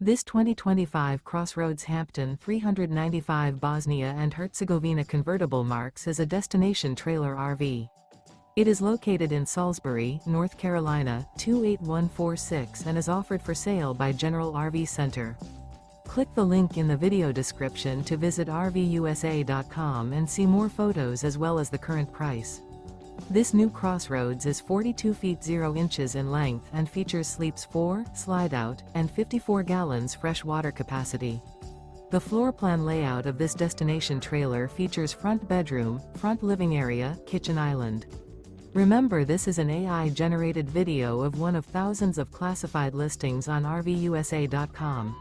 This 2025 CrossRoads Hampton 395 Bosnia and Herzegovina convertible marks as a destination trailer RV. It is located in Salisbury, North Carolina, 28146 and is offered for sale by General RV Center. Click the link in the video description to visit RVUSA.com and see more photos as well as the current price. This new CrossRoads is 42 feet 0 inches in length and features sleeps 4, Slideout, and 54 gallons fresh water capacity. The floor plan layout of this destination trailer features front bedroom, front living area, kitchen island. Remember, this is an AI-generated video of one of thousands of classified listings on RVUSA.com.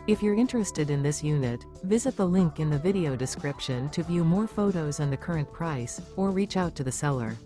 If you're interested in this unit, visit the link in the video description to view more photos and the current price, or reach out to the seller.